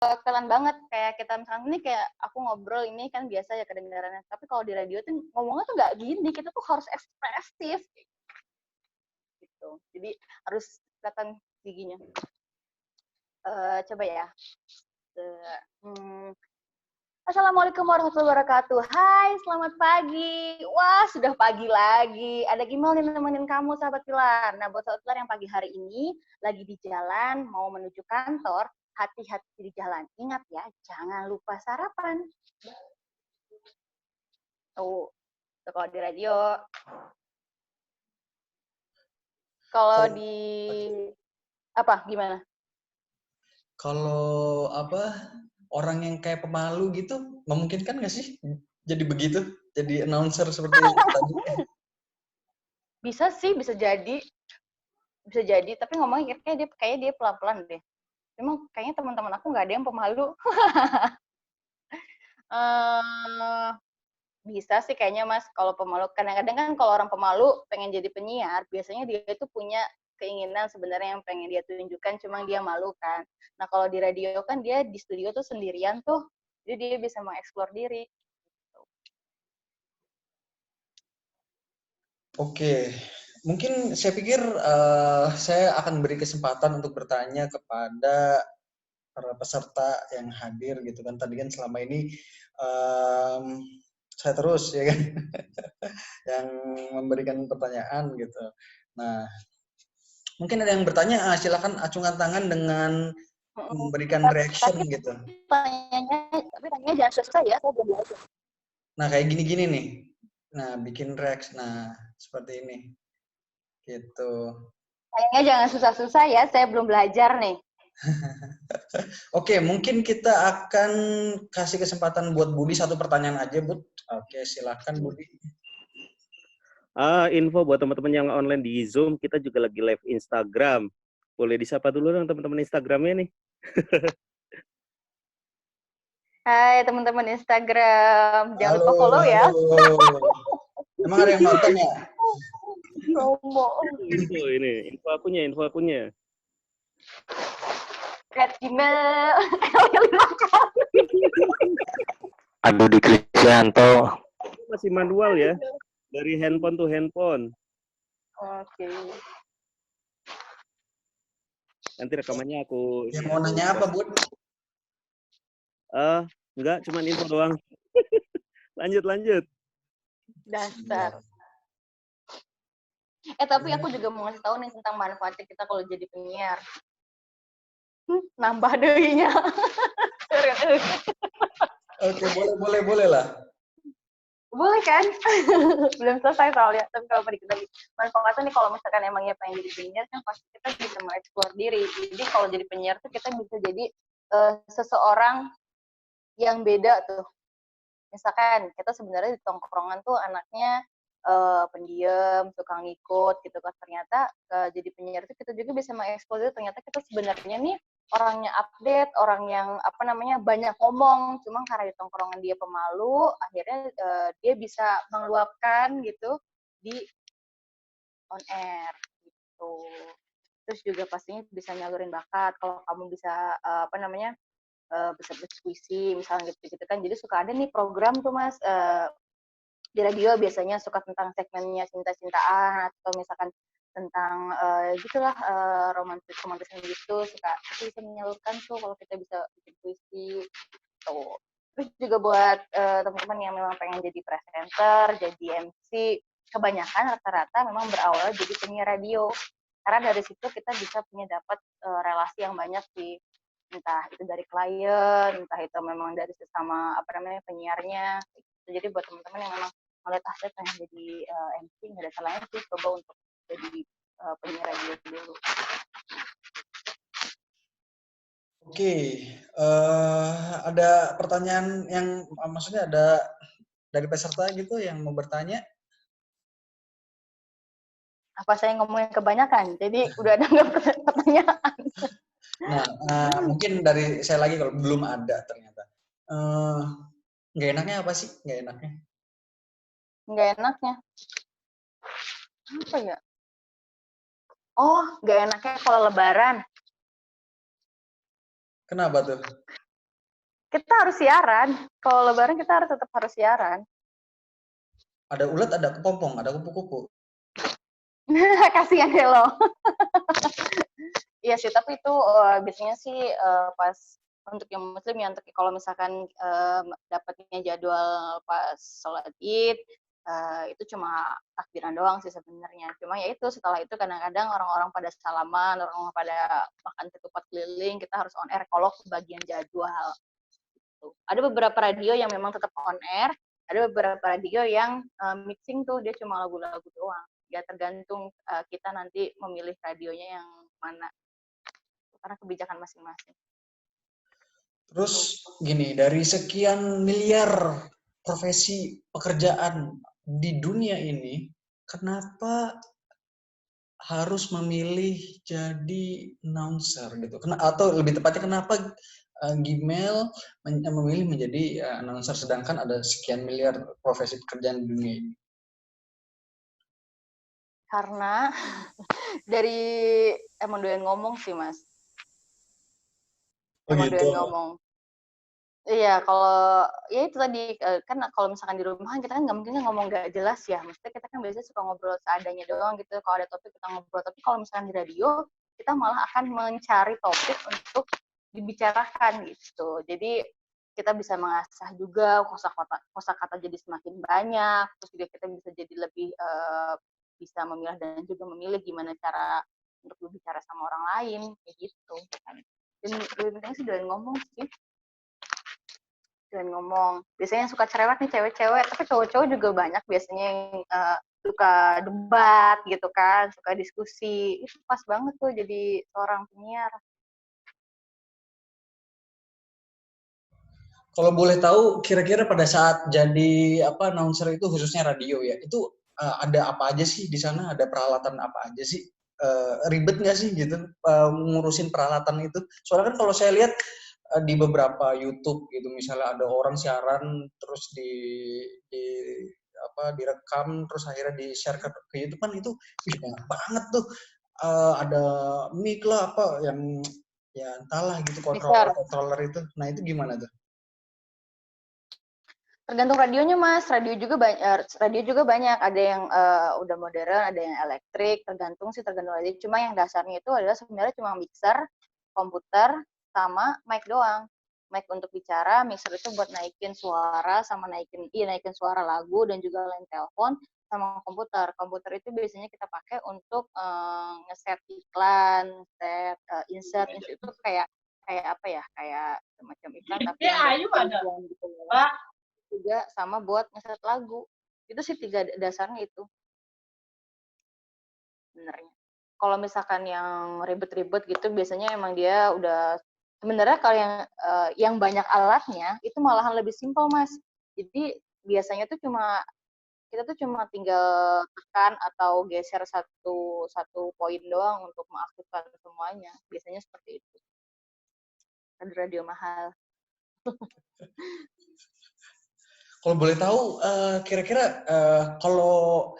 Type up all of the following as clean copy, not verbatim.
keren banget kayak kita misalnya ini kayak aku ngobrol ini kan biasa ya kedengarannya, tapi kalau di radio tuh ngomongnya tuh nggak gini, kita tuh harus ekspresif gitu, jadi harus kelihatan giginya. Coba ya. Assalamualaikum warahmatullahi wabarakatuh. Hai, selamat pagi. Wah, sudah pagi lagi. Ada Gimel nih nemenin kamu, sahabat Pilar. Nah, buat sahabat Pilar yang pagi hari ini lagi di jalan, mau menuju kantor, hati-hati di jalan. Ingat ya, jangan lupa sarapan. Tuh kalau di radio. Kalau di apa? Gimana? Kalau orang yang kayak pemalu gitu, memungkinkan nggak sih jadi begitu? Jadi announcer seperti tadi? Bisa sih, bisa jadi. Bisa jadi, tapi ngomongnya kayaknya dia pelan-pelan deh. Emang kayaknya teman-teman aku nggak ada yang pemalu. Bisa sih kayaknya Mas, kalau pemalu. Kadang-kadang kan kalau orang pemalu pengen jadi penyiar, biasanya dia itu punya keinginan sebenarnya yang pengen dia tunjukkan, cuma dia malu kan. Nah kalau di radio kan dia di studio tuh sendirian tuh, jadi dia bisa mengeksplor diri. Oke, mungkin saya pikir saya akan beri kesempatan untuk bertanya kepada para peserta yang hadir gitu kan. Tadi kan selama ini saya terus ya kan yang memberikan pertanyaan gitu. Nah, mungkin ada yang bertanya, silakan acungkan tangan dengan memberikan reaction Tapi gitu. tanyanya jangan susah ya, saya belum belajar. Nah, kayak gini-gini nih. Nah, bikin reaction. Nah, seperti ini. Gitu. Tanyanya jangan susah-susah ya, saya belum belajar nih. Oke, mungkin kita akan kasih kesempatan buat Budi satu pertanyaan aja, Bud. Oke, silakan Budi. Info buat teman-teman yang online di Zoom, kita juga lagi live Instagram. Boleh disapa dulu dong teman-teman Instagramnya nih. Hai teman-teman Instagram, jangan lupa Halo, follow ya. halo. Emang ada yang nonton ya? Info akunnya. @gmail. Aduh di Krisyanto. Masih manual ya, dari handphone to handphone. Oke. Nanti rekamannya aku. Yang mau nanya apa, Bud? Enggak, cuma info doang. lanjut. Dasar. Tapi aku juga mau ngasih tahu nih tentang manfaatnya kita kalau jadi penyiar. Nambah deuinya. Oke, boleh lah. Boleh kan? Belum selesai soalnya, tapi kalau dikit lagi. Manfaatnya nih kalau misalkan emangnya pengen jadi penyiar kan pasti kita bisa mengeksplor diri. Jadi kalau jadi penyiar tuh kita bisa jadi seseorang yang beda tuh. Misalkan kita sebenarnya di tongkrongan tuh anaknya pendiam, suka ngikut gitu kan. Ternyata jadi penyiar itu kita juga bisa mengeksplor diri. Ternyata kita sebenarnya nih orangnya update, orang yang banyak ngomong, cuma karena di tongkrongan dia pemalu, akhirnya dia bisa meluapkan gitu di on air gitu. Terus juga pastinya bisa nyalurin bakat. Kalau kamu bisa bisa berdiskusi misalnya gitu kan. Jadi suka ada nih program tuh Mas di radio biasanya suka tentang segmennya cinta-cintaan atau misalkan tentang gitulah romantis gitu, suka itu bisa menyalurkan tuh kalau kita bisa bikin puisi tuh. Terus juga buat teman-teman yang memang pengen jadi presenter, jadi MC, kebanyakan rata-rata memang berawal jadi penyiar radio, karena dari situ kita bisa punya dapat relasi yang banyak sih, entah itu dari klien, entah itu memang dari sesama penyiarnya. Jadi buat teman-teman yang memang melihat saya pengen jadi MC, nggak ada salahnya sih coba untuk jadi penyiar radio dulu. Oke, ada pertanyaan yang maksudnya ada dari peserta gitu yang mau bertanya? Apa saya ngomongin kebanyakan, jadi udah ada nggak pertanyaan? Nah, mungkin dari saya lagi kalau belum ada ternyata. Nggak enaknya apa sih? Nggak enaknya? Nggak enaknya? Apa ya? Oh, nggak enaknya kalau lebaran. Kenapa tuh? Kita harus siaran. Kalau lebaran kita harus tetap harus siaran. Ada ulat, ada kepompong, ada kupu-kupu. Kasihan deh lo. Iya sih, tapi itu biasanya sih pas untuk yang muslim ya, untuk kalau misalkan dapatnya jadwal pas sholat id, itu cuma takbiran doang sih sebenarnya. Cuma ya itu setelah itu kadang-kadang orang-orang pada salaman, orang-orang pada makan ketupat keliling, kita harus on air kalau kebagian jadwal. Gitu. Ada beberapa radio yang memang tetap on air, ada beberapa radio yang mixing tuh, dia cuma lagu-lagu doang. Ya tergantung kita nanti memilih radionya yang mana, karena kebijakan masing-masing. Terus gini, dari sekian miliar profesi pekerjaan di dunia ini, kenapa harus memilih jadi announcer gitu? Atau lebih tepatnya kenapa Gmail memilih menjadi announcer sedangkan ada sekian miliar profesi pekerjaan di dunia ini? Karena dari emang doyan ngomong sih, Mas. Emang doyan ngomong. Iya, kalau ya itu tadi kan kalau misalkan di rumah kita kan nggak mungkin ngomong nggak jelas ya. Maksudnya kita kan biasanya suka ngobrol seadanya doang gitu. Kalau ada topik kita ngobrol. Tapi kalau misalkan di radio kita malah akan mencari topik untuk dibicarakan gitu. Jadi kita bisa mengasah juga kosakata jadi semakin banyak. Terus juga kita bisa jadi lebih bisa memilah dan juga memilih gimana cara untuk berbicara sama orang lain kayak gitu. Dan lebih penting sih doyan ngomong sih. Dan ngomong. Biasanya yang suka cerewet nih cewek-cewek, tapi cowok-cowok juga banyak biasanya yang suka debat gitu kan, suka diskusi. Itu pas banget tuh jadi seorang penyiar. Kalau boleh tahu, kira-kira pada saat jadi announcer itu khususnya radio ya, itu ada apa aja sih di sana? Ada peralatan apa aja sih? Ribet nggak sih gitu ngurusin peralatan itu? Soalnya kan kalau saya lihat di beberapa YouTube gitu, misalnya ada orang siaran terus direkam terus akhirnya di share ke YouTube kan, itu banyak banget tuh, ada mic lah apa yang ya entahlah gitu, controller itu. Nah itu gimana tuh? Tergantung radionya, Mas. Radio juga banyak. Ada yang udah modern, ada yang elektrik. Tergantung radio. Cuma yang dasarnya itu adalah sebenarnya cuma mixer, komputer, sama mic doang. Mic untuk bicara, mixer itu buat naikin suara sama naikin suara lagu dan juga line telepon, sama komputer. Komputer itu biasanya kita pakai untuk ngeset iklan, insert itu kayak apa ya? Kayak semacam iklan tapi yang gitu ya. Juga sama buat ngeset lagu. Itu sih 3 dasarnya itu. Sebenarnya. Kalau misalkan yang ribet-ribet gitu biasanya emang dia udah sebenarnya kalau yang banyak alatnya itu malahan lebih simpel, Mas. Jadi biasanya tuh kita cuma tinggal tekan atau geser satu poin doang untuk mengaktifkan semuanya. Biasanya seperti itu. Radio mahal. Kalau boleh tahu, kira-kira kalau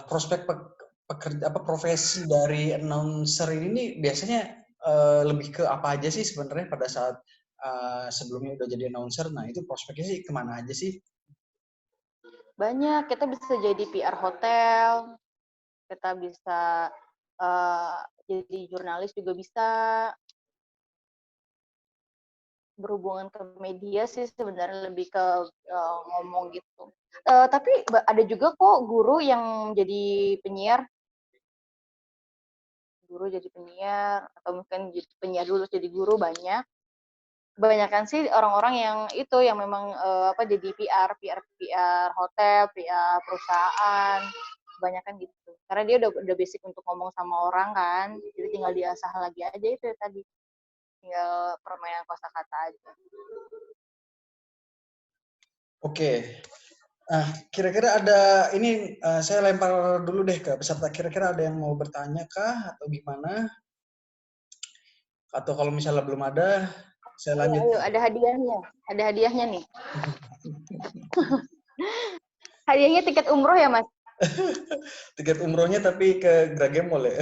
prospek profesi dari announcer ini biasanya lebih ke apa aja sih sebenarnya pada saat sebelumnya udah jadi announcer? Nah itu prospeknya sih kemana aja sih? Banyak, kita bisa jadi PR hotel, kita bisa jadi jurnalis juga bisa. Berhubungan ke media sih sebenarnya lebih ke ngomong gitu. Tapi ada juga kok guru yang jadi penyiar. Guru jadi penyiar atau mungkin jadi penyiar dulu jadi guru banyak. Kebanyakan sih orang-orang yang itu yang memang jadi PR hotel, PR perusahaan. Kebanyakan gitu. Karena dia udah basic untuk ngomong sama orang kan. Jadi tinggal diasah lagi aja itu ya tadi. Tinggal permainan kosakata aja. Oke. Nah, kira-kira ada ini saya lempar dulu deh ke peserta. Kira-kira ada yang mau bertanya kah atau gimana? Atau kalau misalnya belum ada, saya lanjut. Ayo, ada hadiahnya. Ada hadiahnya nih. Hadiahnya tiket umroh ya, Mas? Tiket umrohnya tapi ke Gragemol ya?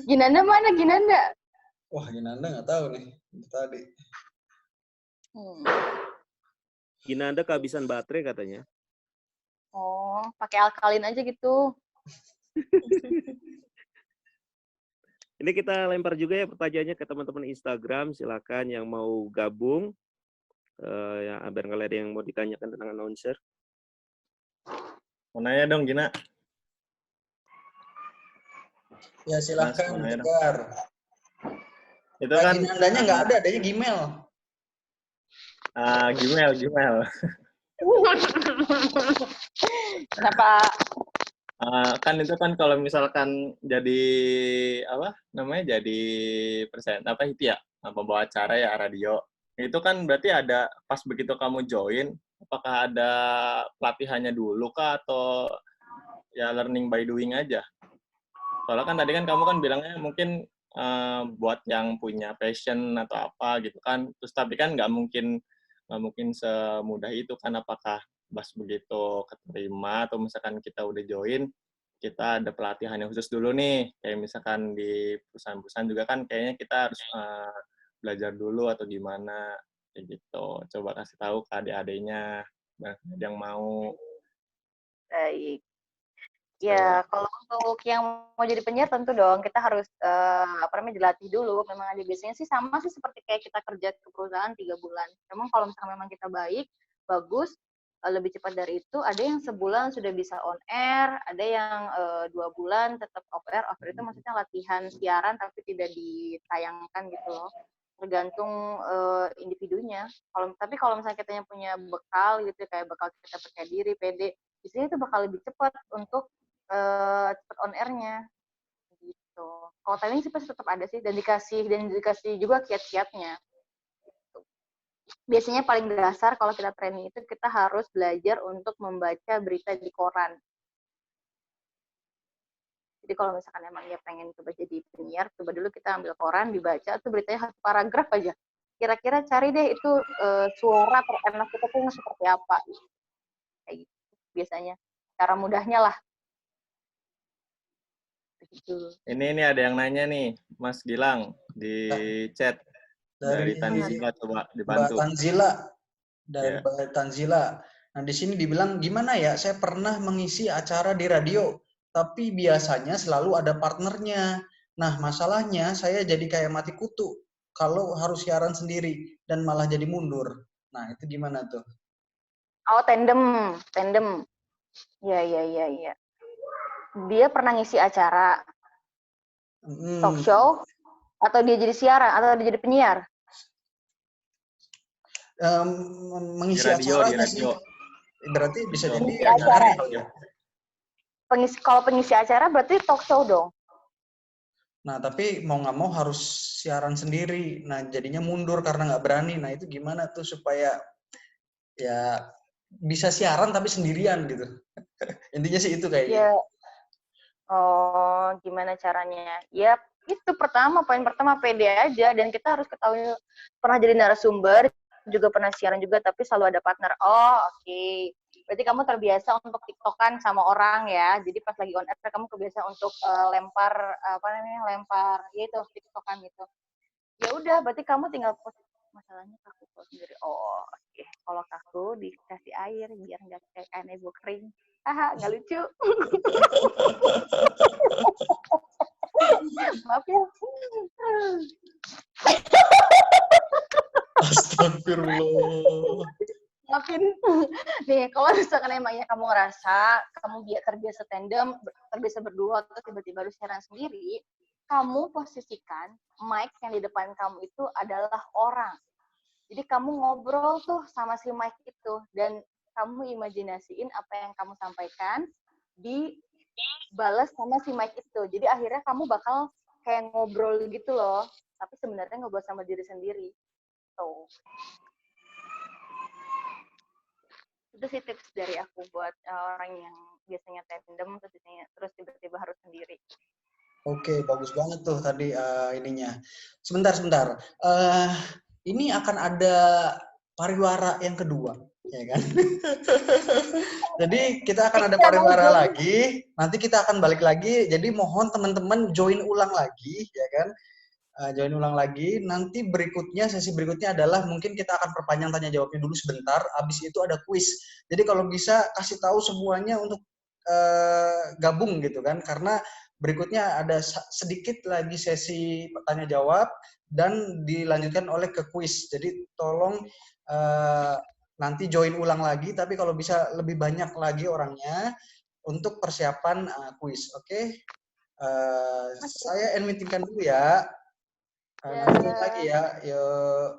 Ginanda mana, Ginanda? Wah, Ginanda nggak tahu nih. Itu tadi. Ginanda kehabisan baterai katanya. Oh, pakai alkalin aja gitu. Ini kita lempar juga ya pertanyaannya ke teman-teman Instagram. Silakan yang mau gabung. Ya, barangkali ada yang mau ditanyakan tentang announcer. Mau nanya dong, Gina. Ya silakan, Mas, Tegar. Itu kan Ginandanya nggak ada, adanya Gmail. Gmail. Kenapa? Kan itu kan kalau misalkan jadi apa namanya jadi itu ya pembawa acara ya radio itu kan berarti ada pas begitu kamu join apakah ada pelatihannya dulu kah atau ya learning by doing aja? Soalnya kan tadi kan kamu kan bilangnya mungkin buat yang punya passion atau apa gitu kan terus tapi kan nggak mungkin semudah itu kan apakah pas begitu keterima atau misalkan kita udah join kita ada pelatihan yang khusus dulu nih kayak misalkan di perusahaan-perusahaan juga kan kayaknya kita harus belajar dulu atau gimana kayak gitu coba kasih tahu ke adik-adiknya yang mau. Baik. Ya, kalau untuk yang mau jadi penyiar tentu dong kita harus dilatih dulu. Memang ada biasanya sih sama sih seperti kayak kita kerja ke perusahaan 3 bulan. Memang kalau misalnya memang kita baik, bagus, lebih cepat dari itu. Ada yang sebulan sudah bisa on air, ada yang 2 bulan tetap off air. Off air itu maksudnya latihan siaran tapi tidak ditayangkan gitu loh. Tergantung individunya. Tapi kalau misalnya kita punya bekal gitu kayak bekal kita percaya diri, pede, di sini itu bakal lebih cepat untuk cepat on air-nya gitu. Kalau timing sih pasti tetap ada sih dan dikasih juga kiat-kiatnya. Gitu. Biasanya paling dasar kalau kita training itu kita harus belajar untuk membaca berita di koran. Jadi kalau misalkan emang ya pengen coba jadi penyiar, coba dulu kita ambil koran, dibaca tuh beritanya 1 paragraf aja. Kira-kira cari deh itu suara terenak kita tuh seperti apa. Kayak gitu biasanya. Cara mudahnya lah. Ini ada yang nanya nih, Mas Gilang di chat dari Tanzila coba dibantu. Mbak Tanzila dari Mbak Tanzila. Nah di sini dibilang gimana ya? Saya pernah mengisi acara di radio, tapi biasanya selalu ada partnernya. Nah masalahnya saya jadi kayak mati kutu kalau harus siaran sendiri dan malah jadi mundur. Nah itu gimana tuh? Oh tandem. Ya. Dia pernah ngisi acara talk show atau dia jadi siaran atau dia jadi penyiar? Mengisi di acaranya radio. Sih. Berarti bisa jadi acara. ya. Kalau pengisi acara berarti talk show dong. Nah tapi mau nggak mau harus siaran sendiri. Nah jadinya mundur karena nggak berani. Nah itu gimana tuh supaya ya bisa siaran tapi sendirian gitu. Intinya sih itu kayaknya. Ya. Oh, gimana caranya? Ya, itu poin pertama pede aja dan kita harus ketahui pernah jadi narasumber, juga pernah siaran juga tapi selalu ada partner. Oh, oke. Berarti kamu terbiasa untuk TikTokan sama orang ya. Jadi pas lagi on air kamu kebiasa untuk lempar ya itu TikTokan gitu. Ya udah, berarti kamu tinggal post. Masalahnya kaku post sendiri. Oh, oke. Kalau kaku dikasih air biar nggak kayak kanebo kering. Haha, nggak lucu. Maaf ya. Astagfirullah. Maafin. Nih, kalau misalkan emangnya kamu ngerasa kamu terbiasa tandem, terbiasa berdua, atau tiba-tiba harus siaran sendiri, kamu posisikan mic yang di depan kamu itu adalah orang. Jadi kamu ngobrol tuh sama si mic itu, dan kamu imajinasiin apa yang kamu sampaikan, dibalas sama si mic itu. Jadi akhirnya kamu bakal kayak ngobrol gitu loh, tapi sebenarnya ngobrol sama diri sendiri. Tuh. Itu sih tips dari aku buat orang yang biasanya tandem terus tiba-tiba harus sendiri. Oke, bagus banget tuh tadi ininya. Sebentar. Ini akan ada pariwara yang kedua, ya kan? Jadi kita akan ada pariwara lagi. Nanti kita akan balik lagi. Jadi mohon teman-teman join ulang lagi, ya kan? join ulang lagi. Nanti berikutnya, sesi berikutnya adalah mungkin kita akan perpanjang tanya jawabnya dulu sebentar. Habis itu ada kuis. Jadi kalau bisa kasih tahu semuanya untuk gabung gitu kan, karena berikutnya ada sedikit lagi sesi tanya jawab dan dilanjutkan oleh ke kuis. Jadi tolong nanti join ulang lagi, tapi kalau bisa lebih banyak lagi orangnya untuk persiapan kuis. Oke? Saya end meeting kan dulu ya. Nanti lagi ya. Yuk.